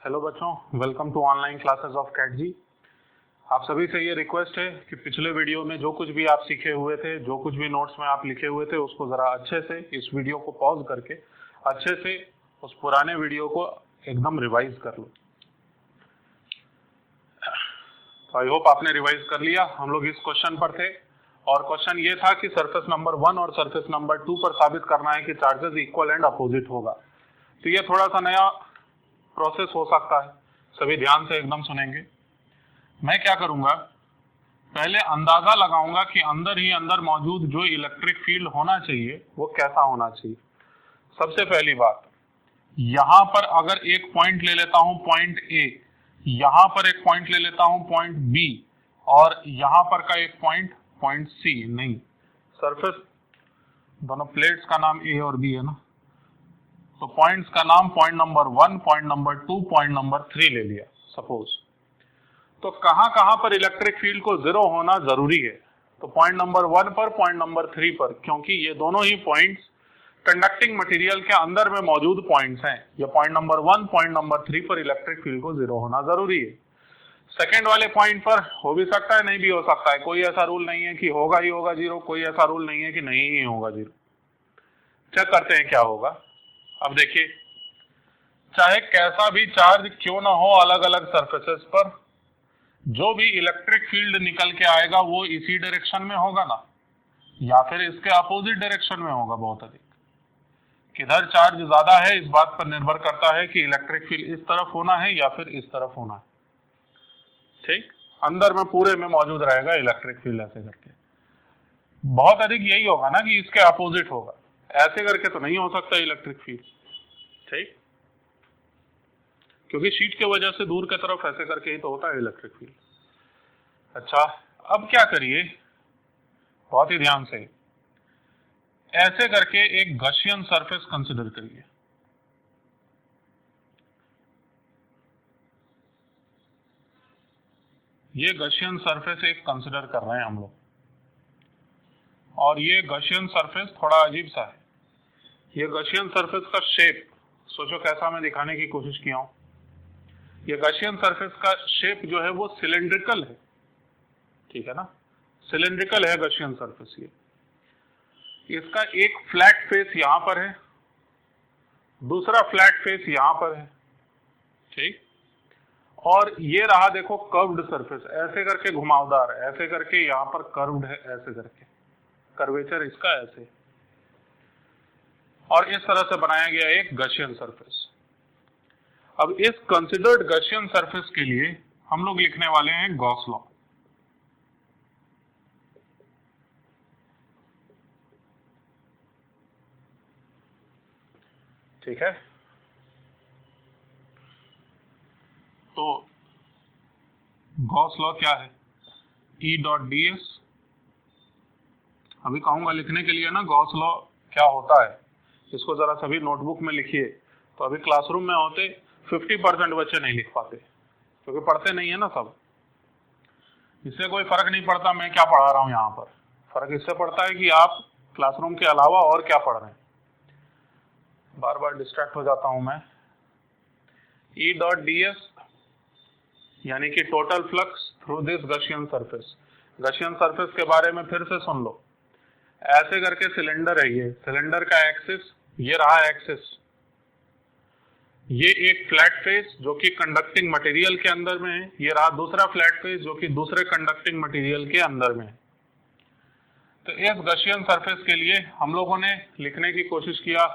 Hello बच्चों, welcome to online classes of Kat ji. आप सभी से ये रिक्वेस्ट है कि पिछले वीडियो में जो कुछ भी आप सीखे हुए थे, जो कुछ भी नोट्स में आप लिखे हुए थे, उसको ज़रा अच्छे से इस वीडियो को पॉज करके अच्छे से उस पुराने वीडियो को एकदम रिवाइज कर लो। तो आई होप आपने रिवाइज कर लिया। हम लोग इस क्वेश्चन पर थे और क्वेश्चन ये था कि सरफेस नंबर 1 और सरफेस नंबर 2 पर साबित करना है कि चार्जेस इक्वल एंड अपोजिट होगा। तो ये थोड़ा सा नया प्रोसेस हो सकता है, सभी ध्यान से एकदम सुनेंगे। मैं क्या करूंगा, पहले अंदाजा लगाऊंगा कि अंदर ही अंदर मौजूद जो इलेक्ट्रिक फील्ड होना चाहिए वो कैसा होना चाहिए। सबसे पहली बात, यहां पर अगर एक पॉइंट ले लेता हूं पॉइंट ए, यहां पर एक पॉइंट ले लेता हूं पॉइंट बी और यहां पर का एक पॉइंट पॉइंट सी। नहीं, सरफेस दोनों प्लेट्स का नाम ए और बी है ना, तो पॉइंट्स का नाम point number 1, point number 2, point number 3 ले लिया सपोज। तो कहां कहां पर इलेक्ट्रिक फील्ड को जीरो होना जरूरी है? तो पॉइंट नंबर 1 पर, पॉइंट नंबर 3 पर, क्योंकि ये दोनों ही पॉइंट्स कंडक्टिंग मटेरियल के अंदर में मौजूद पॉइंट्स हैं। ये पॉइंट नंबर 1, पॉइंट नंबर 3 पर इलेक्ट्रिक फील्ड को जीरो होना जरूरी है। सेकेंड वाले पॉइंट पर हो भी सकता है, नहीं भी हो सकता है। कोई ऐसा रूल नहीं है कि होगा ही होगा जीरो, कोई ऐसा रूल नहीं है कि नहीं ही होगा जीरो। चेक करते हैं क्या होगा। अब देखिए, चाहे कैसा भी चार्ज क्यों ना हो अलग अलग सरफेसेस पर, जो भी इलेक्ट्रिक फील्ड निकल के आएगा वो इसी डायरेक्शन में होगा ना, या फिर इसके अपोजिट डायरेक्शन में होगा। बहुत अधिक किधर चार्ज ज्यादा है इस बात पर निर्भर करता है कि इलेक्ट्रिक फील्ड इस तरफ होना है या फिर इस तरफ होना है। ठीक, अंदर में पूरे में मौजूद रहेगा इलेक्ट्रिक फील्ड ऐसे करके। बहुत अधिक यही होगा ना कि इसके अपोजिट होगा, ऐसे करके तो नहीं हो सकता इलेक्ट्रिक फील्ड। ठीक, क्योंकि शीट के वजह से दूर की तरफ ऐसे करके ही तो होता है इलेक्ट्रिक फील्ड। अच्छा, अब क्या करिए, बहुत ही ध्यान से ऐसे करके एक गॉसियन सरफेस कंसिडर करिए। ये गॉसियन सरफेस एक कंसिडर कर रहे हैं हम लोग, और ये गॉसियन सरफेस थोड़ा अजीब सा है। ये गॉसियन सरफेस का शेप सोचो कैसा मैं दिखाने की कोशिश किया हूं। ये गॉसियन सरफेस का शेप जो है वो सिलेंड्रिकल है, ठीक है ना, सिलेंड्रिकल है गॉसियन सरफेस। ये इसका एक फ्लैट फेस यहां पर है, दूसरा फ्लैट फेस यहां पर है, ठीक, और ये रहा देखो कर्व्ड सरफेस, ऐसे करके घुमावदार, ऐसे करके यहां पर कर्व्ड है, ऐसे करके कर्वेचर इसका ऐसे, और इस तरह से बनाया गया एक गॉसियन सरफेस। अब इस कंसिडर्ड गॉसियन सरफेस के लिए हम लोग लिखने वाले हैं गॉस लॉ। ठीक है, तो गॉस लॉ क्या है? E डॉट ds, अभी कहूंगा लिखने के लिए ना गॉस लॉ क्या होता है, इसको जरा सभी नोटबुक में लिखिए। तो अभी क्लासरूम में होते 50% बच्चे नहीं लिख पाते, क्योंकि पढ़ते नहीं है ना सब। इससे कोई फर्क नहीं पड़ता मैं क्या पढ़ा रहा हूं यहाँ पर, फर्क इससे पड़ता है कि आप क्लासरूम के अलावा और क्या पढ़ रहे हैं। बार बार डिस्ट्रैक्ट हो जाता हूं मैं। E डॉट ds यानी कि total flux through this Gaussian surface. Gaussian surface के बारे में फिर से सुन लो। ऐसे करके सिलेंडर है, ये सिलेंडर का एक्सिस, ये रहा एक्सिस, ये एक फ्लैट फेस जो कि कंडक्टिंग मटेरियल के अंदर में है, ये रहा दूसरा फ्लैट फेस जो कि दूसरे कंडक्टिंग मटेरियल के अंदर में है। तो इस गॉसियन सरफेस के लिए हम लोगों ने लिखने की कोशिश किया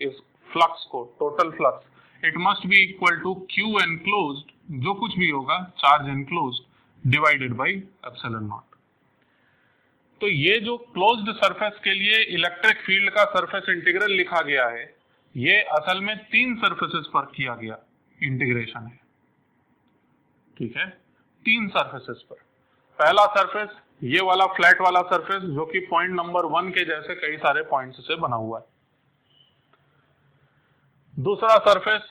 इस फ्लक्स को, total flux, it must be equal to Q enclosed, जो कुछ भी होगा charge enclosed, divided by epsilon naught. तो ये जो क्लोज्ड सरफेस के लिए इलेक्ट्रिक फील्ड का सरफेस इंटीग्रल लिखा गया है, ये असल में 3 सरफेसेस पर किया गया इंटीग्रेशन है। ठीक है, 3 सरफेसेस पर। पहला सरफेस ये वाला फ्लैट वाला सरफेस जो कि पॉइंट नंबर 1 के जैसे कई सारे पॉइंट्स से बना हुआ है। दूसरा सरफेस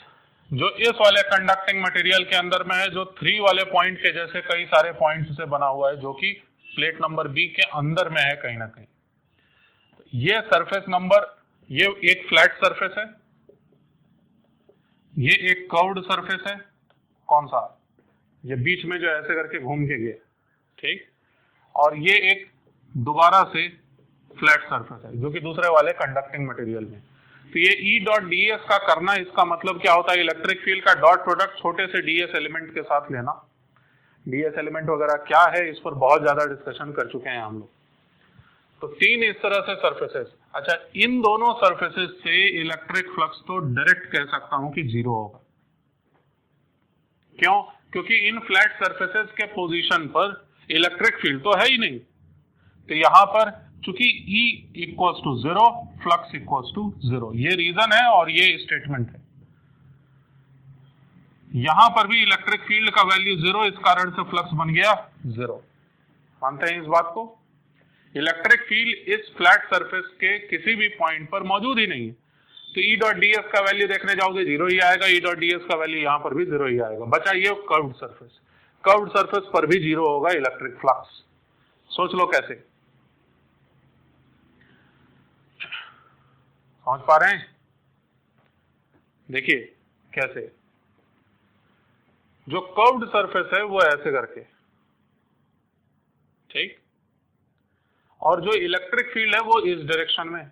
जो इस वाले कंडक्टिंग मटेरियल के अंदर में है, जो 3 वाले पॉइंट के जैसे कई सारे पॉइंट्स से बना हुआ है, जो कि प्लेट नंबर बी के अंदर में है कहीं ना कहीं। तो ये सरफेस नंबर, ये एक फ्लैट सरफेस है, ये एक कर्व्ड सरफेस है, कौन सा, ये बीच में जो ऐसे करके घूम के गया, ठीक, और ये एक दोबारा से फ्लैट सरफेस है जो कि दूसरे वाले कंडक्टिंग मटेरियल में। तो ये ई डॉट डी एस का करना, इसका मतलब क्या होता है, इलेक्ट्रिक फील्ड का डॉट प्रोडक्ट छोटे से डी एस एलिमेंट के साथ लेना। डी एस एलिमेंट वगैरह क्या है इस पर बहुत ज्यादा डिस्कशन कर चुके हैं हम लोग। तो तीन इस तरह से सरफेसेस। अच्छा, इन दोनों सरफेसेस से इलेक्ट्रिक फ्लक्स तो डायरेक्ट कह सकता हूं कि जीरो होगा। क्यों? क्योंकि इन फ्लैट सरफेसेस के पोजीशन पर इलेक्ट्रिक फील्ड तो है ही नहीं। तो यहां पर चूंकि E equals to 0, flux equals to 0, ये रीजन है और ये स्टेटमेंट है। यहां पर भी इलेक्ट्रिक फील्ड का वैल्यू 0, इस कारण से फ्लक्स बन गया 0। मानते हैं इस बात को? इलेक्ट्रिक फील्ड इस फ्लैट सरफेस के किसी भी पॉइंट पर मौजूद ही नहीं है। तो ई डॉट डी एस का वैल्यू देखने जाओगे 0 ही आएगा, ई डॉट डी एस का वैल्यू यहां पर भी 0 ही आएगा। बचा ये कर्व्ड सरफेस, कर्व्ड सरफेस पर भी 0 होगा इलेक्ट्रिक फ्लक्स। सोच लो कैसे, समझ पा रहे हैं? देखिए कैसे, जो कर्व्ड सरफेस है वो ऐसे करके, ठीक, और जो इलेक्ट्रिक फील्ड है वो इस डायरेक्शन में।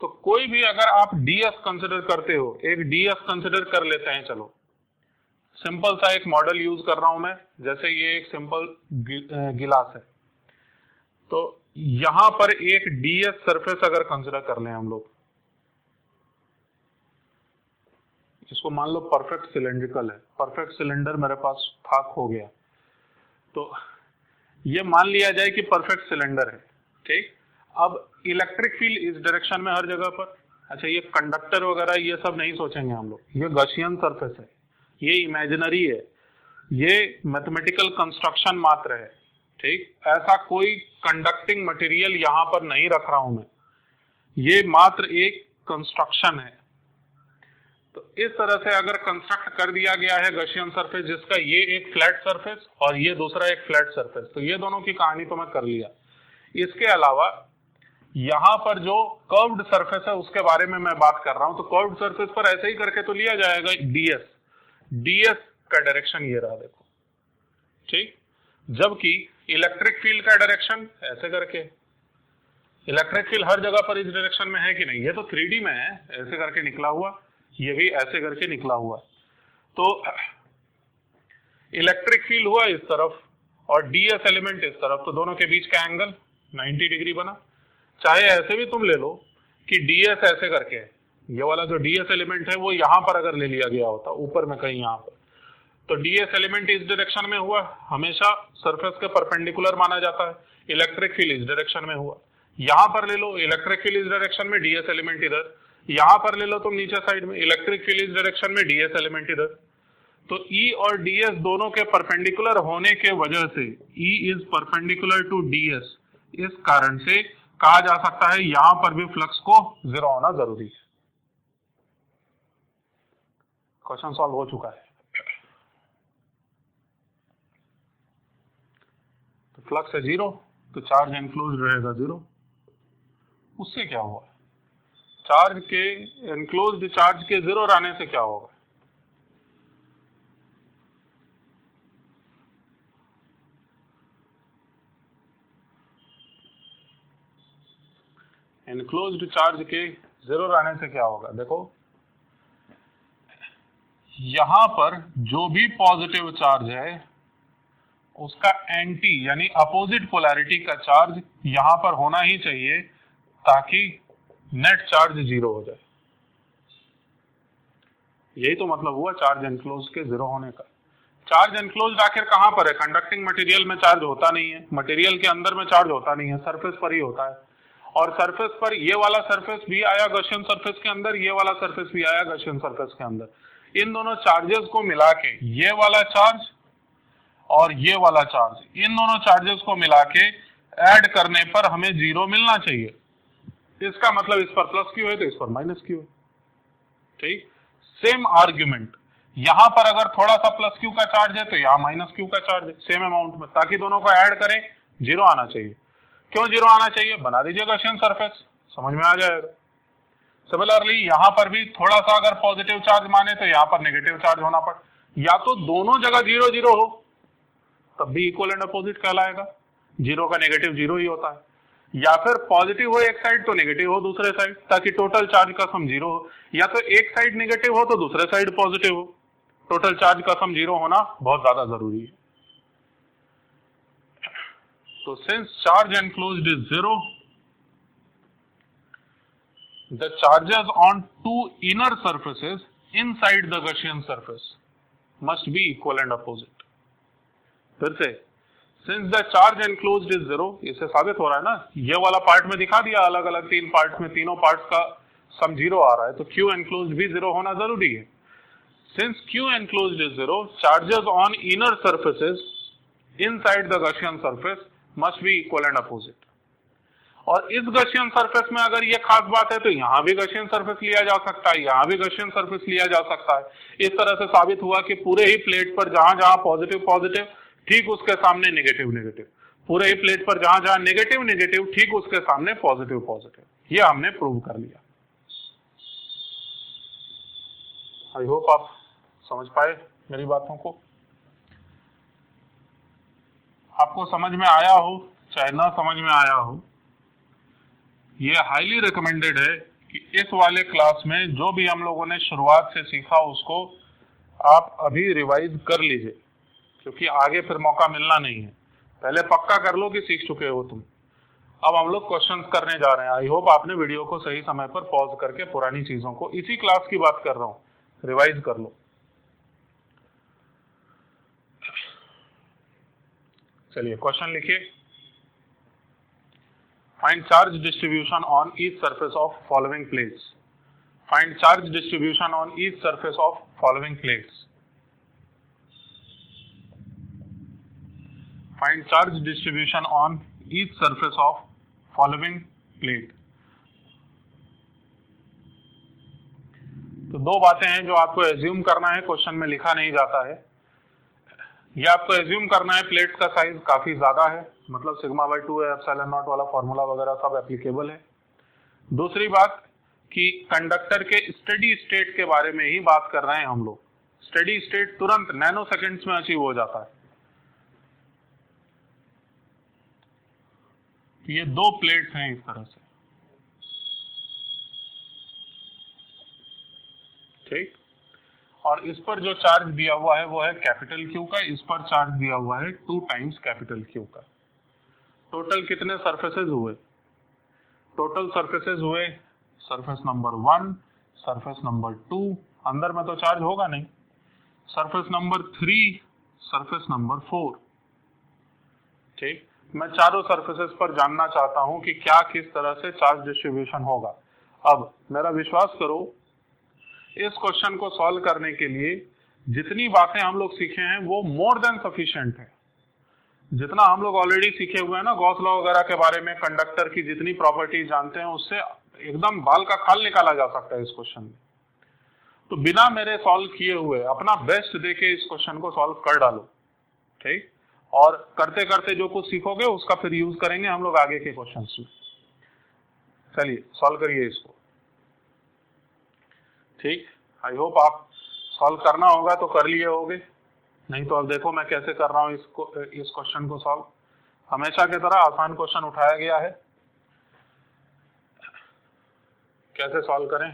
तो कोई भी अगर आप डीएस कंसिडर करते हो, एक डीएस कंसिडर कर लेते हैं, चलो सिंपल सा एक मॉडल यूज कर रहा हूं मैं, जैसे ये एक सिंपल गिलास है, तो यहां पर एक डीएस सरफेस अगर कंसिडर कर लें हम लोग, इसको मान लो परफेक्ट सिलेंड्रिकल है, परफेक्ट सिलेंडर मेरे पास था, खो गया, तो ये मान लिया जाए कि परफेक्ट सिलेंडर है, ठीक। अब इलेक्ट्रिक फील्ड इस डायरेक्शन में हर जगह पर। अच्छा, ये कंडक्टर वगैरह ये सब नहीं सोचेंगे हम लोग, ये गॉसियन सरफेस है, ये इमेजिनरी है, ये मैथमेटिकल कंस्ट्रक्शन मात्र है, ठीक। ऐसा कोई कंडक्टिंग मटेरियल यहां पर नहीं रख रहा हूं मैं, ये मात्र एक कंस्ट्रक्शन है। तो इस तरह से अगर कंस्ट्रक्ट कर दिया गया है गॉसियन सरफेस, जिसका ये एक फ्लैट सरफेस और ये दूसरा एक फ्लैट सरफेस, तो ये दोनों की कहानी तो मैं कर लिया। इसके अलावा यहां पर जो कर्व्ड सरफेस है उसके बारे में मैं बात कर रहा हूं। तो कर्व्ड सरफेस पर ऐसे ही करके तो लिया जाएगा डीएस, डीएस का डायरेक्शन ये रहा, देखो, ठीक। जबकि इलेक्ट्रिक फील्ड का डायरेक्शन ऐसे करके, इलेक्ट्रिक फील्ड हर जगह पर इस डायरेक्शन में है कि नहीं, ये तो 3D में है, ऐसे करके निकला हुआ, ये भी ऐसे करके निकला हुआ। तो इलेक्ट्रिक फील्ड हुआ इस तरफ और डीएस एलिमेंट इस तरफ, तो दोनों के बीच का एंगल 90 डिग्री बना। चाहे ऐसे भी तुम ले लो कि डीएस ऐसे करके, ये वाला जो डीएस एलिमेंट है वो यहां पर अगर ले लिया गया होता ऊपर में कहीं यहां पर, तो डीएस एलिमेंट इस डायरेक्शन में हुआ, हमेशा सरफेस के परपेंडिकुलर माना जाता है। इलेक्ट्रिक फील्ड इस डायरेक्शन में हुआ, यहां पर ले लो इलेक्ट्रिक फील्ड इस डायरेक्शन में, डीएस एलिमेंट इधर, यहां पर ले लो तुम नीचे साइड में, इलेक्ट्रिक फील्ड इस डायरेक्शन में, डीएस एलिमेंट इधर। तो ई और डीएस दोनों के परपेंडिकुलर होने के वजह से E is perpendicular to DS, इस कारण से कहा जा सकता है यहां पर भी फ्लक्स को 0 होना जरूरी है। क्वेश्चन सॉल्व हो चुका है। तो फ्लक्स है 0, तो चार्ज एनक्लोज रहेगा 0। उससे क्या हुआ, चार्ज के एनक्लोज्ड चार्ज के 0 रहने से क्या होगा, एनक्लोज्ड चार्ज के 0 रहने से क्या होगा, देखो यहां पर जो भी पॉजिटिव चार्ज है उसका एंटी यानी अपोजिट पोलैरिटी का चार्ज यहां पर होना ही चाहिए, ताकि नेट चार्ज 0 हो जाए। यही तो मतलब हुआ चार्ज एनक्लोज के 0 होने का। चार्ज एनक्लोज आखिर कहां पर है, कंडक्टिंग मटेरियल में चार्ज होता नहीं है, मटेरियल के अंदर में चार्ज होता नहीं है, सरफेस पर ही होता है। और सरफेस पर ये वाला सरफेस भी आया गॉसियन सरफेस के अंदर, ये वाला सरफेस भी आया गॉसियन सरफेस के अंदर। इन दोनों चार्जेस को मिला के, ये वाला चार्ज और ये वाला चार्ज, इन दोनों चार्जेस को मिला के ऐड करने पर हमें 0 मिलना चाहिए। इसका मतलब इस पर प्लस क्यू है तो इस पर माइनस क्यू है, ठीक। सेम आर्ग्यूमेंट, यहां पर अगर थोड़ा सा प्लस क्यू का चार्ज है तो यहां माइनस क्यू का चार्ज है, सेम अमाउंट में, ताकि दोनों को ऐड करें 0 आना चाहिए। क्यों 0 आना चाहिए, बना दीजिए गॉसियन सरफेस, समझ में आ जाएगा। सिमिलरली यहां पर भी थोड़ा सा अगर पॉजिटिव चार्ज माने तो यहां पर नेगेटिव चार्ज होना पड़, या तो दोनों जगह 0 0 हो तब भी इक्वल एंड अपोजिट कहलाएगा, 0 का नेगेटिव 0 ही होता है, या फिर पॉजिटिव हो एक साइड तो नेगेटिव हो दूसरे साइड, ताकि टोटल चार्ज का सम 0 हो, या तो एक साइड नेगेटिव हो तो दूसरे साइड पॉजिटिव हो, टोटल चार्ज का सम 0 होना बहुत ज्यादा जरूरी है। तो since charge enclosed is 0, the charges on two inner surfaces inside the Gaussian surface must be equal and opposite। फिर से, since the charge enclosed is 0, इससे साबित हो रहा है ना, ये वाला पार्ट में दिखा दिया अलग अलग 3 पार्ट्स में, तीनों पार्ट्स का सम 0 आ रहा है, तो Q enclosed भी 0 होना जरूरी है। Since Q enclosed is 0, charges on inner surfaces inside the Gaussian surface must be equal and opposite। और इस गॉसियन सरफेस में अगर ये खास बात है तो यहां भी गॉसियन सरफेस लिया जा सकता है, यहां भी गॉसियन सरफेस लिया जा सकता है। इस तरह से साबित हुआ कि पूरे ही प्लेट पर जहां जहां पॉजिटिव पॉजिटिव ठीक उसके सामने नेगेटिव नेगेटिव, पूरे ही प्लेट पर जहां जहां नेगेटिव नेगेटिव ठीक उसके सामने पॉजिटिव पॉजिटिव, ये हमने प्रूव कर लिया। आई होप आप समझ पाए मेरी बातों को। आपको समझ में आया हो चाहे ना समझ में आया हो, ये हाईली रिकमेंडेड है कि इस वाले क्लास में जो भी हम लोगों ने शुरुआत से सीखा उसको आप अभी रिवाइज कर लीजिए, क्योंकि आगे फिर मौका मिलना नहीं है। पहले पक्का कर लो कि सीख चुके हो तुम। अब हम लोग क्वेश्चंस करने जा रहे हैं। आई होप आपने वीडियो को सही समय पर पॉज करके पुरानी चीजों को, इसी क्लास की बात कर रहा हूं, रिवाइज कर लो। चलिए क्वेश्चन लिखिए। Find charge distribution on each surface of following plates. Find charge distribution on each surface of following plates. Find charge distribution on each surface of following plate. तो दो बातें हैं जो आपको एज्यूम करना है, क्वेश्चन में लिखा नहीं जाता है। ये आपको एज्यूम करना है प्लेट का साइज काफी ज्यादा है, मतलब σ/2 है, एप्सिलॉन नॉट वाला फॉर्मूला वगैरह सब एप्लीकेबल है। दूसरी बात कि कंडक्टर के स्टेडी स्टेट के बारे में ही बात कर रहे हैं हम लोग। स्टेडी स्टेट तुरंत नैनो सेकेंड्स में अचीव हो जाता है। तो ये दो प्लेट्स हैं इस तरह से, ठीक। और इस पर जो चार्ज दिया हुआ है वो है कैपिटल Q का, इस पर चार्ज दिया हुआ है 2 टाइम्स कैपिटल Q का। टोटल कितने सरफेसेस हुए? टोटल सरफेसेस हुए सरफेस नंबर 1, सरफेस नंबर 2, अंदर में तो चार्ज होगा नहीं, सरफेस नंबर 3, सरफेस नंबर 4, ठीक। मैं चारों सरफेसेस पर जानना चाहता हूं कि क्या किस तरह से चार्ज डिस्ट्रीब्यूशन होगा। अब मेरा विश्वास करो, इस क्वेश्चन को सॉल्व करने के लिए जितनी बातें हम लोग सीखे हैं वो मोर देन सफिशिएंट है। जितना हम लोग ऑलरेडी सीखे हुए हैं ना गॉस लॉ वगैरह के बारे में, कंडक्टर की जितनी प्रॉपर्टीज जानते हैं उससे एकदम बाल का खाल निकाला जा सकता है इस क्वेश्चन में। तो बिना मेरे सॉल्व किए हुए अपना बेस्ट देके इस क्वेश्चन को सॉल्व कर डालो, ठीक। और करते करते जो कुछ सीखोगे उसका फिर यूज करेंगे हम लोग आगे के क्वेश्चन में। चलिए सॉल्व करिए इसको, ठीक। आई होप आप सॉल्व करना होगा तो कर लिए होगे, नहीं तो अब देखो मैं कैसे कर रहा हूं इस क्वेश्चन को सॉल्व। हमेशा की तरह आसान क्वेश्चन उठाया गया है। कैसे सॉल्व करें?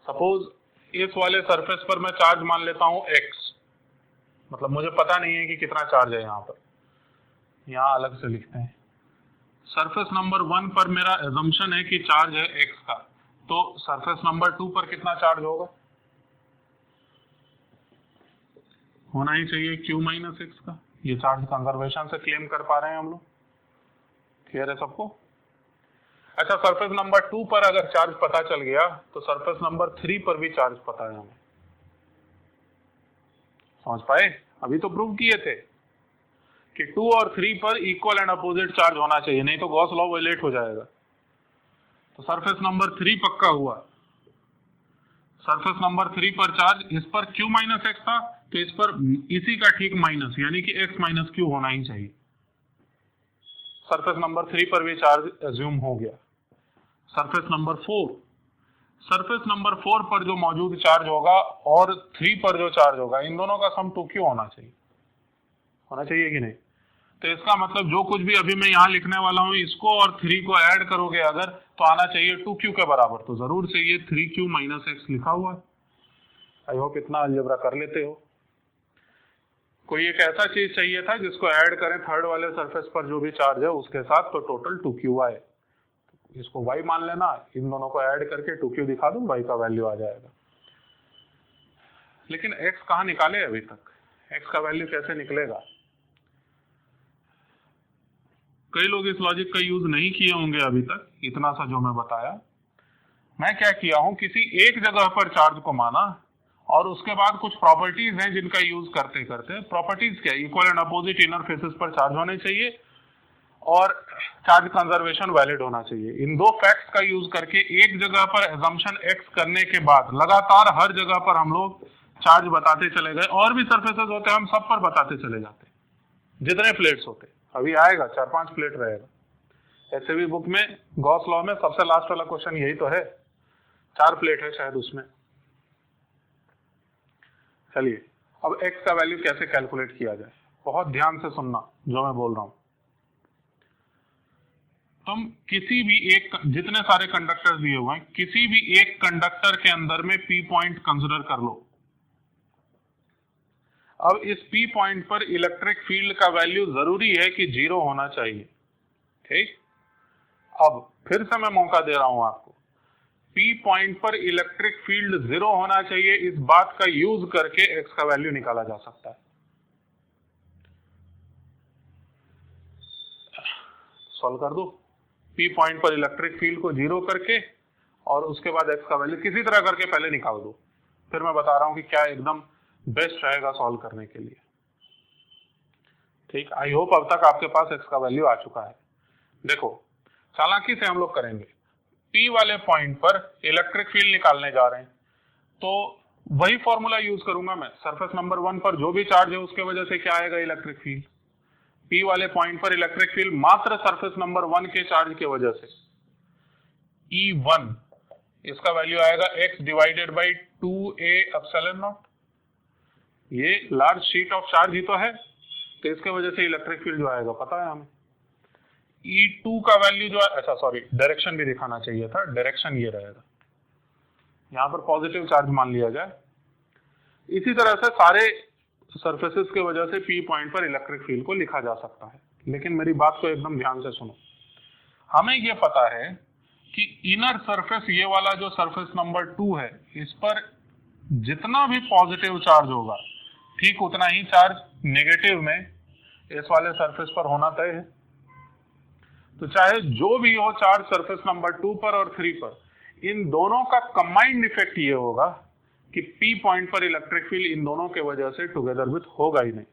सपोज इस वाले सरफेस पर मैं चार्ज मान लेता हूं x, मतलब मुझे पता नहीं है कि कितना चार्ज है यहाँ पर, यहाँ अलग से लिखते हैं। सरफेस नंबर 1 पर मेरा एजम्पशन है कि चार्ज है x का, तो सरफेस नंबर 2 पर कितना चार्ज होगा? होना ही चाहिए Q - x का। ये चार्ज कंजर्वेशन से क्लेम कर पा रहे हैं हम लोग। क्लियर है सबको? अच्छा, सरफेस नंबर 2 पर अगर चार्ज पता चल गया तो सरफेस नंबर 3 पर भी चार्ज पता है हमें। समझ पाए? अभी तो प्रूव किए थे कि 2 और 3 पर इक्वल एंड अपोजिट चार्ज होना चाहिए, नहीं तो गॉस लॉ वायलेट हो जाएगा। तो सरफेस नंबर 3 पक्का हुआ। सरफेस नंबर 3 पर चार्ज, इस पर Q - x था तो इस पर इसी का ठीक माइनस, यानी कि x - q होना ही चाहिए। सरफेस नंबर 3 पर भी चार्ज एज्यूम हो गया। सरफेस नंबर 4, सरफेस नंबर 4 पर जो मौजूद चार्ज होगा और 3 पर जो चार्ज होगा, इन दोनों का सम 2q होना चाहिए कि नहीं? तो इसका मतलब जो कुछ भी अभी मैं यहाँ लिखने वाला हूँ, इसको और 3 को ऐड करोगे अगर, तो आना चाहिए 2q के बराबर। तो जरूर से ये 3q माइनस एक्स लिखा हुआ है। आई होप इतना अलजेब्रा कर लेते हो। कोई एक ऐसा चीज चाहिए था जिसको ऐड करें थर्ड वाले सरफेस पर जो भी चार्ज है उसके साथ, तो टोटल 2q आए। इसको y मान लेना, इन दोनों को ऐड करके 2q दिखा दूं, y का वैल्यू आ जाएगा। लेकिन x कहाँ निकाले अभी तक? x का वैल्यू कैसे निकलेगा? कई लोग इस लॉजिक का यूज नहीं किए होंगे अभी तक, इतना सा जो मैं बताया। मैं क्या किया हूं, किसी एक जगह पर चार्ज को माना और उसके बाद कुछ प्रॉपर्टीज हैं जिनका यूज करते करते, प्रॉपर्टीज क्या, equal and opposite inner faces पर चार्ज होने चाहिए और चार्ज कंजर्वेशन वैलिड होना चाहिए। इन दो फैक्ट्स का यूज करके एक जगह पर एजम्पशन एक्स करने के बाद लगातार हर जगह पर हम लोग चार्ज बताते चले गए। और भी सरफेसेस होते हैं, हम सब पर बताते चले जाते, जितने प्लेट्स होते। अभी आएगा 4-5 प्लेट रहेगा। ऐसे भी बुक में गॉस लॉ में सबसे लास्ट वाला क्वेश्चन यही तो है, 4 प्लेट है शायद उसमें। चलिए, अब x का वैल्यू कैसे कैलकुलेट किया जाए, बहुत ध्यान से सुनना जो मैं बोल रहा हूं। तुम किसी भी एक, जितने सारे कंडक्टर दिए हुए हैं, किसी भी एक कंडक्टर के अंदर में p पॉइंट कंसिडर कर लो। अब इस p पॉइंट पर इलेक्ट्रिक फील्ड का वैल्यू जरूरी है कि 0 होना चाहिए। ठीक, अब फिर से मैं मौका दे रहा हूं आपको, P पॉइंट पर इलेक्ट्रिक फील्ड 0 होना चाहिए, इस बात का यूज करके x का वैल्यू निकाला जा सकता है। सॉल्व कर दो, P पॉइंट पर इलेक्ट्रिक फील्ड को 0 करके और उसके बाद x का वैल्यू किसी तरह करके पहले निकाल दो, फिर मैं बता रहा हूं कि क्या एकदम बेस्ट रहेगा सॉल्व करने के लिए। ठीक, आई होप अब तक आपके पास x का वैल्यू आ चुका है। देखो, चालाकी से हम लोग करेंगे, P वाले पॉइंट पर इलेक्ट्रिक फील्ड निकालने जा रहे हैं, तो वही फॉर्मूला यूज करूंगा मैं। सरफेस नंबर 1 पर जो भी चार्ज है उसके वजह से क्या आएगा, इलेक्ट्रिक फील्ड। P वाले पॉइंट पर इलेक्ट्रिक फील्ड मात्र सरफेस नंबर 1 के चार्ज की वजह से E1, इसका वैल्यू आएगा x divided by 2a epsilon not. ये लार्ज शीट ऑफ चार्ज ही तो है, तो इसके वजह से इलेक्ट्रिक फील्ड जो आएगा पता है हमें। E2 का वैल्यू जो है, अच्छा सॉरी, डायरेक्शन भी दिखाना चाहिए था, डायरेक्शन ये रहेगा, यहां पर पॉजिटिव चार्ज मान लिया जाए। इसी तरह से सारे सरफेसेस के वजह से P पॉइंट पर इलेक्ट्रिक फील्ड को लिखा जा सकता है। लेकिन मेरी बात को एकदम ध्यान से सुनो, हमें ये पता है कि इनर सरफेस, ये वाला जो सरफेस नंबर 2 है, इस पर जितना भी पॉजिटिव चार्ज होगा ठीक उतना ही चार्ज नेगेटिव में इस वाले सरफेस पर होना तय है। तो चाहे जो भी हो चार्ज सरफेस नंबर 2 पर और 3 पर, इन दोनों का कंबाइंड इफेक्ट ये होगा कि P पॉइंट पर इलेक्ट्रिक फील्ड इन दोनों के वजह से टुगेदर विथ होगा ही नहीं।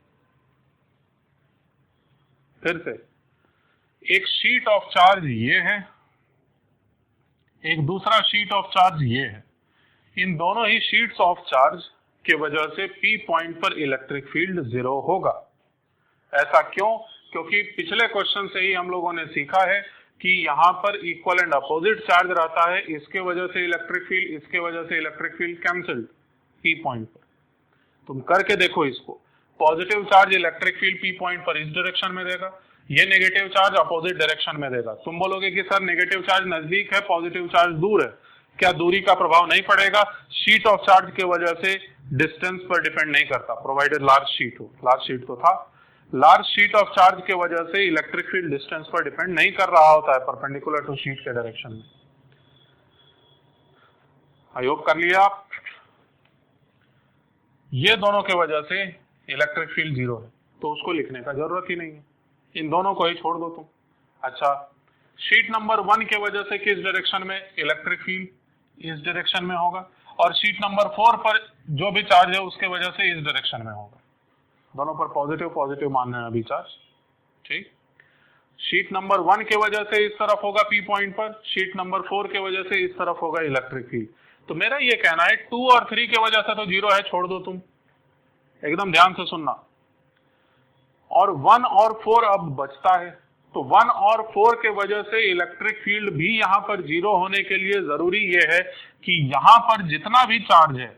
फिर से, एक शीट ऑफ चार्ज ये है, एक दूसरा शीट ऑफ चार्ज ये है। इन दोनों ही शीट्स ऑफ चार्ज के वजह से P पॉइंट पर इलेक्ट्रिक फील्ड 0 होगा। ऐसा क्यों? क्योंकि पिछले क्वेश्चन से ही हम लोगों ने सीखा है कि यहाँ पर इक्वल एंड अपोजिट चार्ज रहता है, इसके वजह से इलेक्ट्रिक फील्ड, इसके वजह से electric field cancelled P point पर। तुम करके देखो इसको, positive charge electric field P point पर इस डायरेक्शन में देगा, ये नेगेटिव चार्ज अपोजिट डायरेक्शन में देगा। तुम बोलोगे कि सर नेगेटिव चार्ज नजदीक है, पॉजिटिव चार्ज दूर है, क्या दूरी का प्रभाव नहीं पड़ेगा? शीट ऑफ चार्ज के वजह से डिस्टेंस पर डिपेंड नहीं करता, प्रोवाइडेड लार्ज शीट हो। लार्ज शीट तो था, लार्ज शीट ऑफ चार्ज के वजह से इलेक्ट्रिक फील्ड डिस्टेंस पर डिपेंड नहीं कर रहा होता है, परपेंडिकुलर टू शीट के डायरेक्शन में। आई होप कर लिया आप। ये दोनों के वजह से इलेक्ट्रिक फील्ड 0 है, तो उसको लिखने का जरूरत ही नहीं है, इन दोनों को ही छोड़ दो तुम। अच्छा, शीट नंबर 1 के वजह से किस डायरेक्शन में इलेक्ट्रिक फील्ड, इस डायरेक्शन में होगा, और शीट नंबर 4 पर जो भी चार्ज है उसके वजह से इस डायरेक्शन में होगा। दोनों पर पॉजिटिव पॉजिटिव मान रहे हैं अभी चार्ज। ठीक, शीट नंबर 1 के वजह से इस तरफ होगा P पॉइंट पर, शीट नंबर 4 के वजह से इस तरफ होगा इलेक्ट्रिक फील्ड। तो मेरा ये कहना है 2 और 3 के वजह से तो 0 है, छोड़ दो तुम, एकदम ध्यान से सुनना। और 1 और 4 अब बचता है, तो 1 और 4 के वजह से इलेक्ट्रिक फील्ड भी यहां पर 0 होने के लिए जरूरी यह है कि यहां पर जितना भी चार्ज है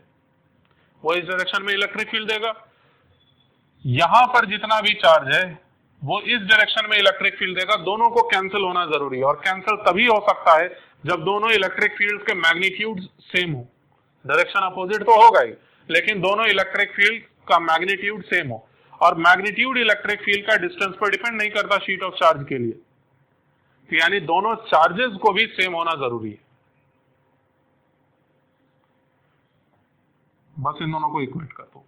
वो इस डायरेक्शन में इलेक्ट्रिक फील्ड देगा, यहां पर जितना भी चार्ज है वो इस डायरेक्शन में इलेक्ट्रिक फील्ड देगा। दोनों को कैंसिल होना जरूरी है, और कैंसिल तभी हो सकता है जब दोनों इलेक्ट्रिक फील्ड के मैग्नीट्यूड सेम हो। डायरेक्शन अपोजिट तो होगा ही, लेकिन दोनों इलेक्ट्रिक फील्ड का मैग्नीट्यूड सेम हो, और मैग्नीट्यूड इलेक्ट्रिक फील्ड का डिस्टेंस पर डिपेंड नहीं करता शीट ऑफ चार्ज के लिए, तो यानी दोनों चार्जेस को भी सेम होना जरूरी है। बस इन दोनों को इक्वेट कर दो।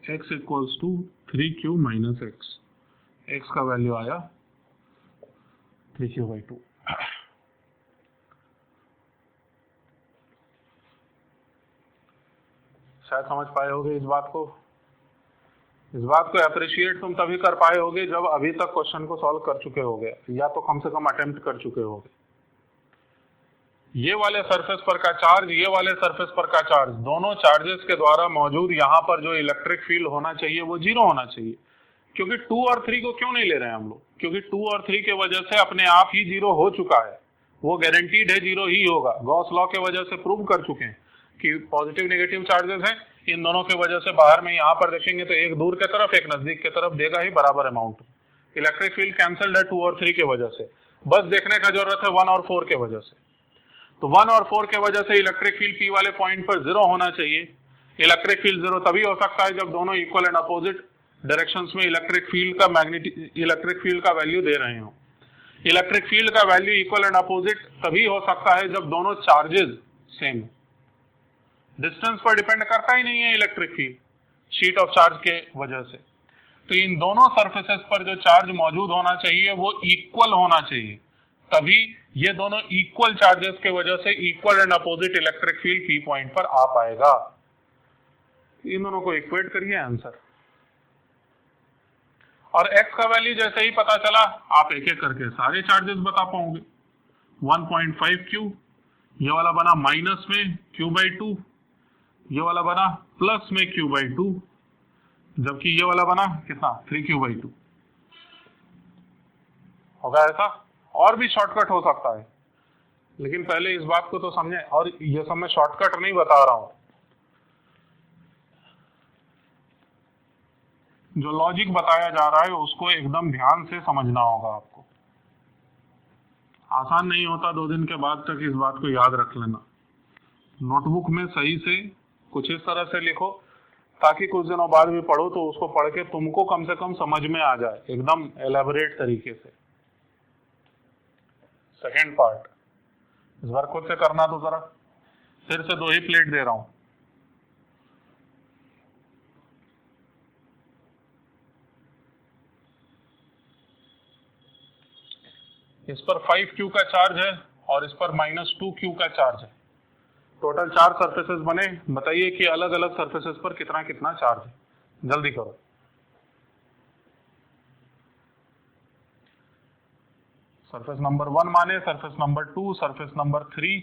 x equals to 3q minus x का वैल्यू आया 3q/2। शायद समझ पाए होगे इस बात को। इस बात को अप्रिशिएट तुम तभी कर पाए होगे जब अभी तक क्वेश्चन को सॉल्व कर चुके होगे, या तो कम से कम अटेम्प्ट कर चुके होगे। ये वाले सरफेस पर का चार्ज, ये वाले सरफेस पर का चार्ज, दोनों चार्जेस के द्वारा मौजूद यहाँ पर जो इलेक्ट्रिक फील्ड होना चाहिए वो 0 होना चाहिए। क्योंकि 2 और 3 को क्यों नहीं ले रहे हैं हम लोग? क्योंकि 2 और 3 के वजह से अपने आप ही 0 हो चुका है, वो गारंटीड है 0 ही होगा। गॉस लॉ के वजह से प्रूव कर चुके हैं कि पॉजिटिव नेगेटिव चार्जेस हैं, इन दोनों के वजह से बाहर में यहाँ पर देखेंगे तो एक दूर के तरफ एक नजदीक के तरफ देगा ही बराबर अमाउंट। इलेक्ट्रिक फील्ड कैंसल्ड है 2 और 3 के वजह से। बस देखने का जरूरत है 1 और 4 के वजह से। तो 1 और 4 के वजह से इलेक्ट्रिक फील्ड P वाले पॉइंट पर 0 होना चाहिए। इलेक्ट्रिक फील्ड 0 तभी हो सकता है जब दोनों इक्वल एंड अपोजिट डायरेक्शंस में इलेक्ट्रिक फील्ड का वैल्यू दे रहे हो। इलेक्ट्रिक फील्ड का वैल्यू इक्वल एंड अपोजिट तभी हो सकता है जब दोनों चार्जेस सेम। डिस्टेंस पर डिपेंड करता ही नहीं है electric field sheet of charge के वजह से। तो इन दोनों सरफेसेस पर जो चार्ज मौजूद होना चाहिए वो इक्वल होना चाहिए, तभी ये दोनों इक्वल चार्जेस के वजह से equal and opposite electric field P point पर आ पाएगा। इन दोनों को इक्वेट करिए आंसर। और x का वैल्यू जैसे ही पता चला आप एक एक करके सारे चार्जेस बता पाओगे। 1.5 q, ये वाला बना माइनस में q/2, ये वाला बना प्लस में q/2, जबकि ये वाला बना कितना 3q/2 होगा। ऐसा और भी शॉर्टकट हो सकता है, लेकिन पहले इस बात को तो समझें। और ये सब मैं शॉर्टकट नहीं बता रहा हूं, जो लॉजिक बताया जा रहा है उसको एकदम ध्यान से समझना होगा आपको। आसान नहीं होता 2 दिन के बाद तक इस बात को याद रख लेना। नोटबुक में सही से कुछ इस तरह से लिखो ताकि कुछ दिनों बाद भी पढ़ो तो उसको पढ़ के तुमको कम से कम समझ में आ जाए एकदम एलेबोरेट तरीके से। सेकेंड पार्ट इस बार खुद से करना, तो जरा फिर से 2 ही प्लेट दे रहा हूं। इस पर 5q का चार्ज है और इस पर -2q का चार्ज है। टोटल 4 सरफेसेस बने। बताइए कि अलग अलग सरफेसेस पर कितना कितना चार्ज है, जल्दी करो। सरफेस नंबर 1 माने, surface number 2, surface number 3,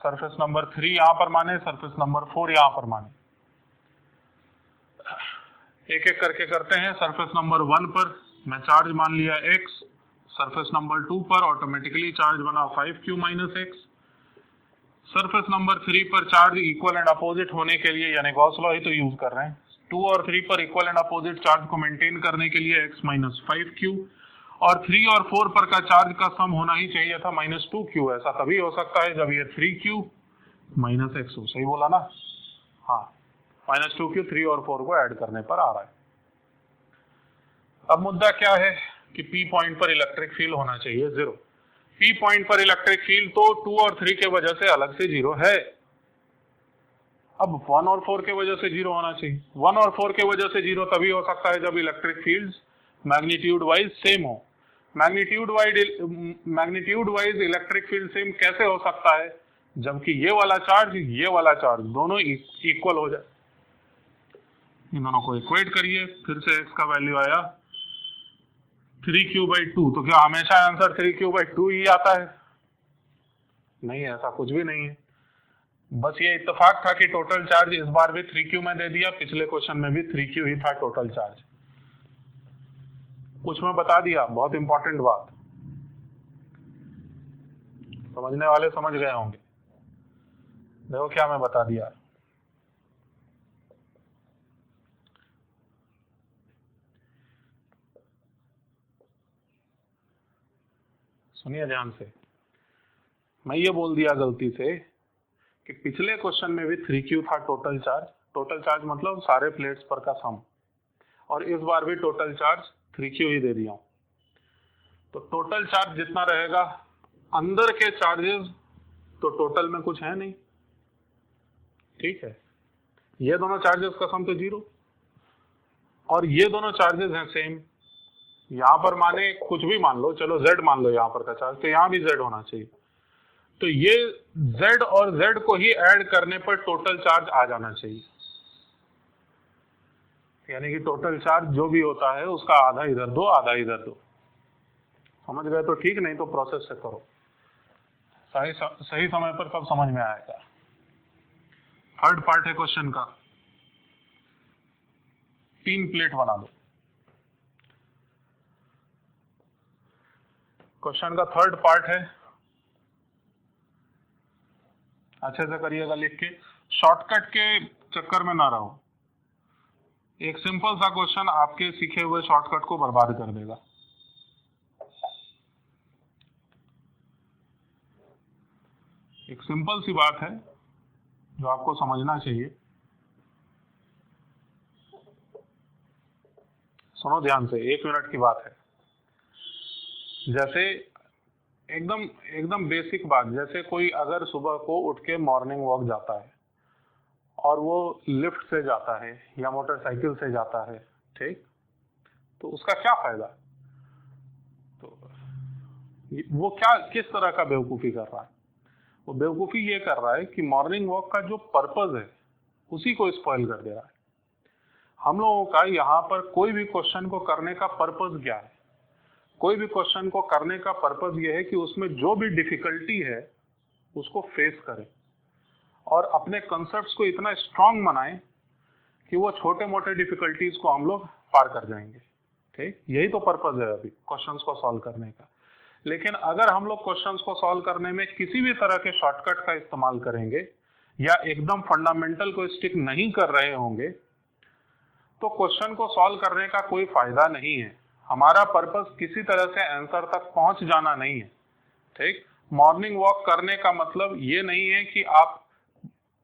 surface number 3 यहां पर माने, सरफेस नंबर 4 यहां पर माने। एक एक करके करते हैं। सरफेस नंबर 1 पर मैं चार्ज मान लिया x, सरफेस नंबर 2 पर ऑटोमेटिकली चार्ज बना 5q minus x, surface number 3 पर चार्ज इक्वल एंड अपोजिट होने के लिए यानी गॉस लॉ ही तो यूज कर रहे हैं, 2 और 3 पर इक्वल एंड अपोजिट चार्ज को मेंटेन करने के लिए x माइनस 5q, और 3 और 4 पर का चार्ज का सम होना ही चाहिए था -2q। ऐसा तभी हो सकता है जब ये 3q माइनस x हो। सही बोला ना? हाँ, -2q 3 और 4 को ऐड करने पर आ रहा है। अब मुद्दा क्या है कि P पॉइंट पर इलेक्ट्रिक फील्ड होना चाहिए 0। P पॉइंट पर इलेक्ट्रिक फील्ड तो 2 और 3 के वजह से अलग से 0 है। अब 1 और 4 के वजह से 0 होना चाहिए। 1 और 4 के वजह से 0 तभी हो सकता है जब electric fields magnitude wise same हो। Magnitude wise electric field same कैसे हो सकता है? जबकि ये वाला चार्ज दोनों इक्वल हो जाए। इन दोनों को इक्वेट करिए। फिर से x का वैल्यू आया 3q/2। तो क्या हमेशा आंसर 3q/2 ही आता है? नहीं, ऐसा कुछ भी नहीं है। बस ये इत्तेफाक था कि टोटल चार्ज इस बार भी 3Q में दे दिया, पिछले क्वेश्चन में भी 3Q ही था टोटल चार्ज। कुछ मैं बता दिया, बहुत इंपॉर्टेंट बात, समझने वाले समझ गए होंगे। देखो क्या मैं बता दिया। सुनिए ध्यान से, मैं ये बोल दिया गलती से कि पिछले क्वेश्चन में भी 3Q था टोटल चार्ज। टोटल चार्ज मतलब सारे प्लेट्स पर का सम, और इस बार भी टोटल चार्ज 3Q ही दे दिया हूं। तो टोटल चार्ज जितना रहेगा, अंदर के चार्जेस तो टोटल में कुछ है नहीं, ठीक है। ये दोनों चार्जेस का सम तो 0, और ये दोनों चार्जेस हैं सेम। यहां पर माने कुछ भी मान लो, चलो Z मान लो यहां पर का चार्ज, तो यहां भी Z होना चाहिए। तो ये Z और Z को ही ऐड करने पर टोटल चार्ज आ जाना चाहिए, यानी कि टोटल चार्ज जो भी होता है उसका आधा इधर दो आधा इधर दो। समझ गए तो ठीक, नहीं तो प्रोसेस से करो, सही समय पर सब समझ में आएगा। थर्ड पार्ट है क्वेश्चन का, 3 प्लेट बना दो। क्वेश्चन का थर्ड पार्ट है, अच्छे से करिएगा लिख के, शॉर्टकट के चक्कर में ना रहो। एक सिंपल सा क्वेश्चन आपके सीखे हुए शॉर्टकट को बर्बाद कर देगा। एक सिंपल सी बात है जो आपको समझना चाहिए, सुनो ध्यान से, 1 मिनट की बात है। जैसे एकदम एकदम बेसिक बात, जैसे कोई अगर सुबह को उठ के मॉर्निंग वॉक जाता है और वो लिफ्ट से जाता है या मोटरसाइकिल से जाता है, ठीक, तो उसका क्या फायदा? तो वो क्या किस तरह का बेवकूफी कर रहा है? वो बेवकूफी ये कर रहा है कि मॉर्निंग वॉक का जो पर्पज है उसी को स्पॉइल कर दे रहा है। हम लोगों का यहाँ पर कोई भी क्वेश्चन को करने का पर्पज क्या है? कोई भी क्वेश्चन को करने का पर्पज ये है कि उसमें जो भी डिफिकल्टी है उसको फेस करें और अपने कंसेप्ट्स को इतना स्ट्रांग बनाएं कि वो छोटे मोटे डिफिकल्टीज को हम लोग पार कर जाएंगे, ठीक। यही तो पर्पज है अभी क्वेश्चंस को सॉल्व करने का। लेकिन अगर हम लोग क्वेश्चंस को सॉल्व करने में किसी भी तरह के शॉर्टकट का इस्तेमाल करेंगे या एकदम फंडामेंटल को स्टिक नहीं कर रहे होंगे तो क्वेश्चन को सॉल्व करने का कोई फायदा नहीं है। हमारा पर्पस किसी तरह से आंसर तक पहुंच जाना नहीं है, ठीक। मॉर्निंग वॉक करने का मतलब ये नहीं है कि आप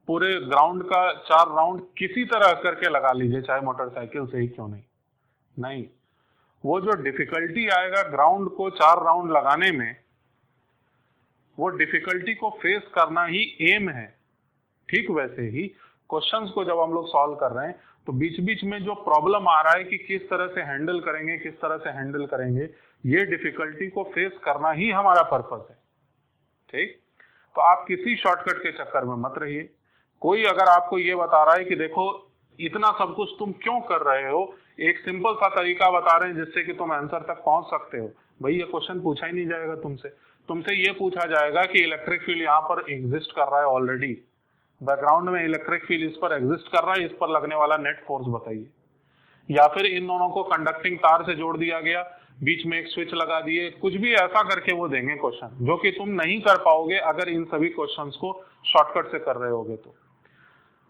पूरे ग्राउंड का 4 राउंड किसी तरह करके लगा लीजिए, चाहे मोटरसाइकिल से ही क्यों नहीं। वो जो डिफिकल्टी आएगा ग्राउंड को 4 राउंड लगाने में, वो डिफिकल्टी को फेस करना ही एम है। ठीक वैसे ही क्वेश्चंस को जब हम लोग सॉल्व कर रहे हैं तो बीच बीच में जो प्रॉब्लम आ रहा है कि किस तरह से हैंडल करेंगे, ये डिफिकल्टी को फेस करना ही हमारा पर्पस है, ठीक। तो आप किसी शॉर्टकट के चक्कर में मत रहिए। कोई अगर आपको ये बता रहा है कि देखो इतना सब कुछ तुम क्यों कर रहे हो, एक सिंपल सा तरीका बता रहे हैं जिससे कि तुम आंसर तक पहुंच सकते हो, भाई ये क्वेश्चन पूछा ही नहीं जाएगा तुमसे ये पूछा जाएगा कि इलेक्ट्रिक फील्ड यहाँ पर एग्जिस्ट कर रहा है ऑलरेडी, बैकग्राउंड में इलेक्ट्रिक फील्ड इस पर एग्जिस्ट कर रहा है, इस पर लगने वाला नेट फोर्स बताइए। या फिर इन दोनों को कंडक्टिंग तार से जोड़ दिया गया, बीच में एक स्विच लगा दिए, कुछ भी ऐसा करके वो देंगे क्वेश्चन, जो कि तुम नहीं कर पाओगे अगर इन सभी क्वेश्चंस को शॉर्टकट से कर रहे होगे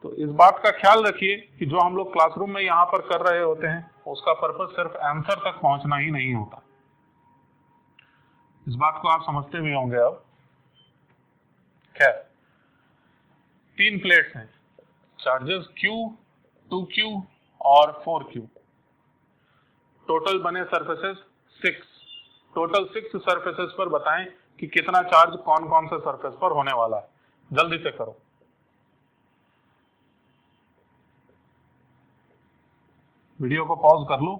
तो इस बात का ख्याल रखिए कि जो हम लोग क्लासरूम में यहाँ पर कर रहे होते हैं उसका पर्पस सिर्फ आंसर तक पहुंचना ही नहीं होता। इस बात को आप समझते भी होंगे अब। खैर, 3 प्लेट्स हैं, चार्जेस Q, 2Q और 4Q। टोटल बने सरफेसेस 6। टोटल 6 सरफेसेस पर बताएं कि कितना चार्ज कौन कौन से सरफेस पर होने वाला है, जल्दी से करो। वीडियो को पॉज कर लो,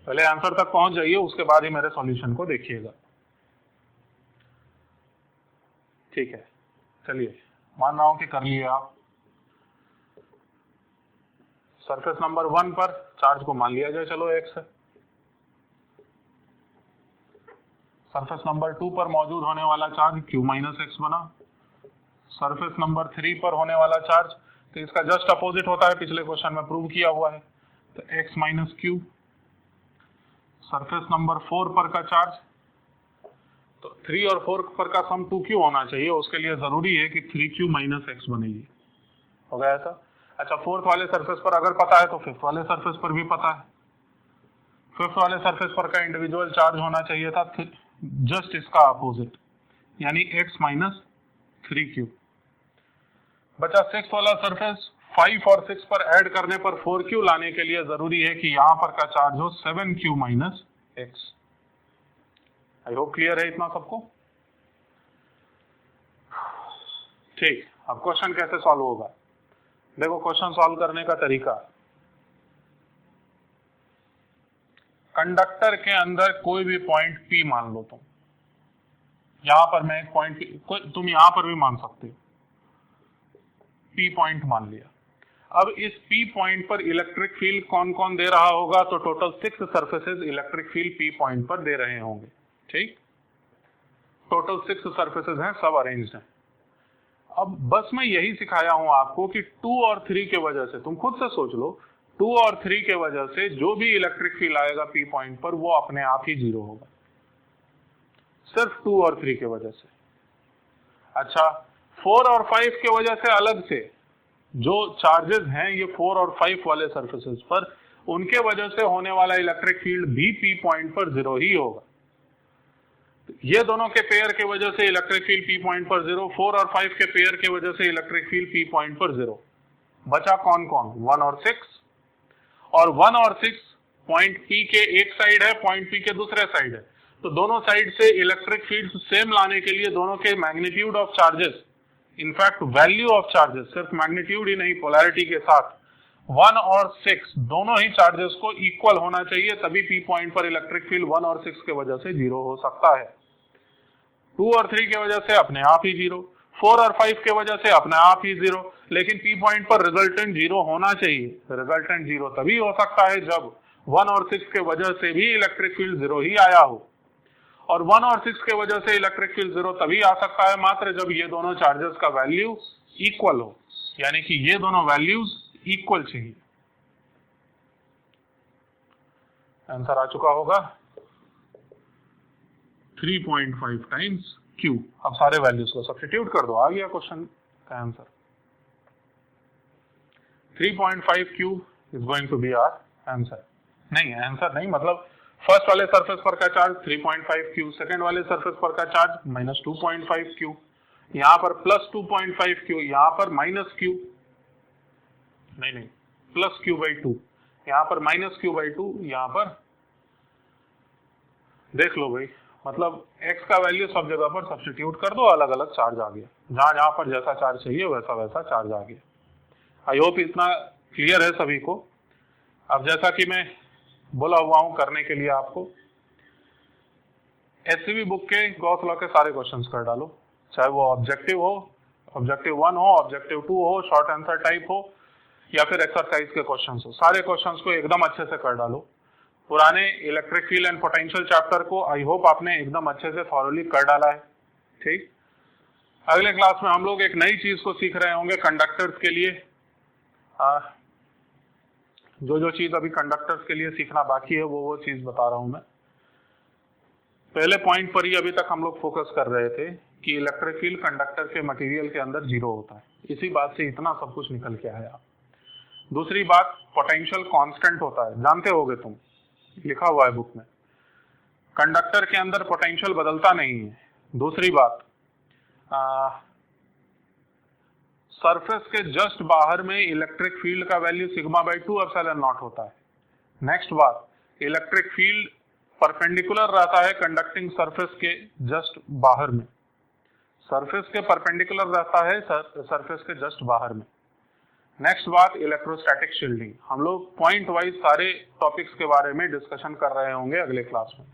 पहले आंसर तक पहुंच जाइए, उसके बाद ही मेरे सॉल्यूशन को देखिएगा, ठीक है। चलिए, मान रहा हूं कि कर लिए आप। सरफेस नंबर 1 पर चार्ज को मान लिया जाए, चलो X है। सरफेस नंबर 2 पर मौजूद होने वाला चार्ज q माइनस एक्स बना। सरफेस नंबर 3 पर होने वाला चार्ज, तो इसका जस्ट अपोजिट होता है, पिछले क्वेश्चन में प्रूव किया हुआ है, तो x minus Q. Surface number 4 पर का चार्ज, तो 3 और 4 पर का सम 2q होना चाहिए, उसके लिए जरूरी है कि 3q माइनस एक्स बनेगी। हो गया ऐसा? अच्छा, फोर्थ वाले सरफेस पर अगर पता है तो फिफ्थ वाले सरफेस पर भी पता है। फिफ्थ वाले सरफेस पर का इंडिविजुअल चार्ज होना चाहिए था जस्ट इसका अपोजिट, यानी x माइनस 3q। बचा सिक्स वाला सरफेस, 5 और 6 पर ऐड करने पर 4q लाने के लिए जरूरी है कि यहां पर का चार्ज हो 7q minus x. I hope clear है इतना सबको? ठीक, अब क्वेश्चन कैसे सॉल्व होगा? देखो, क्वेश्चन सॉल्व करने का तरीका, कंडक्टर के अंदर कोई भी पॉइंट P मान लो तुम, यहां पर मैं एक पॉइंट, तुम यहां पर भी मान सकते हो, P पॉइंट मान लिया। अब इस P पॉइंट पर इलेक्ट्रिक फील्ड कौन कौन दे रहा होगा? तो total 6 surfaces electric field P point पर दे रहे होंगे। ठीक, टोटल 6 सरफेसेस हैं, सब अरेंज्ड हैं। अब बस मैं यही सिखाया हूं आपको कि 2 और 3 के वजह से, तुम खुद से सोच लो, 2 और 3 के वजह से जो भी इलेक्ट्रिक फील्ड आएगा P पॉइंट पर वो अपने आप ही जीरो होगा, सिर्फ 2 और 3 के वजह से। अच्छा, 4 और 5 के वजह से अलग से जो चार्जेस हैं ये 4 और 5 वाले सरफेसेस पर, उनके वजह से होने वाला इलेक्ट्रिक फील्ड भी P पॉइंट पर जीरो ही होगा। ये दोनों के पेयर के वजह से इलेक्ट्रिक फील्ड P पॉइंट पर जीरो, 4 और 5 के पेयर के वजह से इलेक्ट्रिक फील्ड P पॉइंट पर जीरो। बचा कौन कौन? 1 और 6, और 1 और 6 पॉइंट P के एक साइड है, पॉइंट P के दूसरे साइड है, तो दोनों साइड से इलेक्ट्रिक फील्ड सेम लाने के लिए दोनों के magnitude of charges, in fact value of charges, सिर्फ मैग्नीट्यूड ही नहीं पोलैरिटी के साथ, 1 और 6 दोनों ही चार्जेस को इक्वल होना चाहिए, तभी P पॉइंट पर इलेक्ट्रिक फील्ड 1 और 6 के वजह से जीरो हो सकता है। 2 और 3 के वजह से अपने आप ही जीरो, 4 और 5 के वजह से अपने आप ही जीरो, लेकिन P पॉइंट पर रिजल्टेंट जीरो होना चाहिए। रिजल्टेंट जीरो तभी हो सकता है जब 1 और 6 के वजह से भी इलेक्ट्रिक फील्ड जीरो ही आया हो, और 1 और 6 के वजह से इलेक्ट्रिक फील्ड जीरो तभी आ सकता है मात्र जब ये दोनों चार्जेस का वैल्यू इक्वल हो, यानी कि ये दोनों वैल्यूज इक्वल चाहिए। आंसर आ चुका होगा 3.5 टाइम्स Q। अब सारे वैल्यूज को सब्स्टिट्यूट कर दो, आ गया क्वेश्चन का answer. 3.5 Q is going to be our answer. नहीं, आंसर नहीं, मतलब फर्स्ट वाले सरफेस पर का चार्ज 3.5 Q, सेकंड वाले सरफेस पर का चार्ज माइनस 2.5 Q, यहाँ पर प्लस 2.5 Q, यहाँ पर माइनस Q, नहीं प्लस Q/2, यहाँ पर माइनस Q/2, यहाँ पर देख लो भाई, मतलब x का वैल्यू सब जगह पर सब्स्टिट्यूट कर दो, अलग अलग चार्ज आ गया, जहां जहां पर जैसा चार्ज चाहिए वैसा वैसा चार्ज आ गया। आई होप इतना क्लियर है सभी को। अब जैसा कि मैं बोला हुआ हूं करने के लिए आपको, एचसीबी बुक के गॉस लॉ के सारे क्वेश्चंस कर डालो, चाहे वो ऑब्जेक्टिव हो, ऑब्जेक्टिव 1 हो, ऑब्जेक्टिव 2 हो, शॉर्ट आंसर टाइप हो, या फिर एक्सरसाइज के क्वेश्चंस हो, सारे क्वेश्चंस को एकदम अच्छे से कर डालो। पुराने electric field and potential chapter को आई होप आपने एकदम अच्छे से थॉरोली कर डाला है। ठीक, अगले क्लास में हम लोग एक नई चीज को सीख रहे होंगे कंडक्टर्स के लिए। जो चीज अभी कंडक्टर्स के लिए सीखना बाकी है वो चीज बता रहा हूं मैं। पहले पॉइंट पर ही अभी तक हम लोग फोकस कर रहे थे कि इलेक्ट्रिक फील्ड कंडक्टर के मटेरियल के अंदर जीरो होता है, इसी बात से इतना सब कुछ निकल के आया। दूसरी बात, पोटेंशियल कांस्टेंट होता है, जानते होगे तुम, लिखा हुआ है बुक में, कंडक्टर के अंदर पोटेंशियल बदलता नहीं है। दूसरी बात, सरफेस के जस्ट बाहर में इलेक्ट्रिक फील्ड का वैल्यू σ/2 एप्सिलॉन नॉट होता है। नेक्स्ट बात, इलेक्ट्रिक फील्ड परपेंडिकुलर रहता है कंडक्टिंग सरफेस के जस्ट बाहर में, सरफेस के परपेंडिकुलर रहता है सरफेस के जस्ट बाहर में। नेक्स्ट बात, इलेक्ट्रोस्टैटिक शील्डिंग। हम लोग पॉइंट वाइज सारे टॉपिक्स के बारे में डिस्कशन कर रहे होंगे अगले क्लास में।